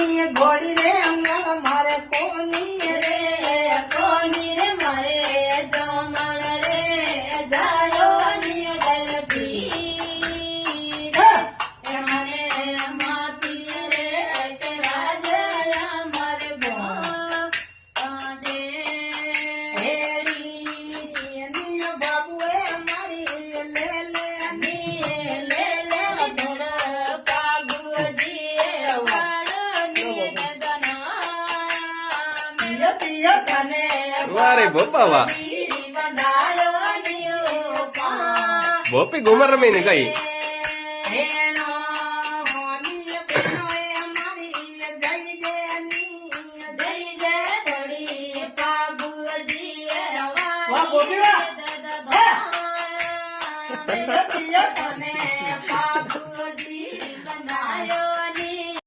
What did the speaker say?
ઘોડી રે અંગણ મારે કોની રે મારે જમણ રે જાયો ની ડલપી મને માતી રે કે રાજયા મારે બોજે હેડી ની બાબુએ મારી લે ધોળ પાગુજી વારે બોપા વાહ બોપી ઘુમર રમી ને કઈ વાહ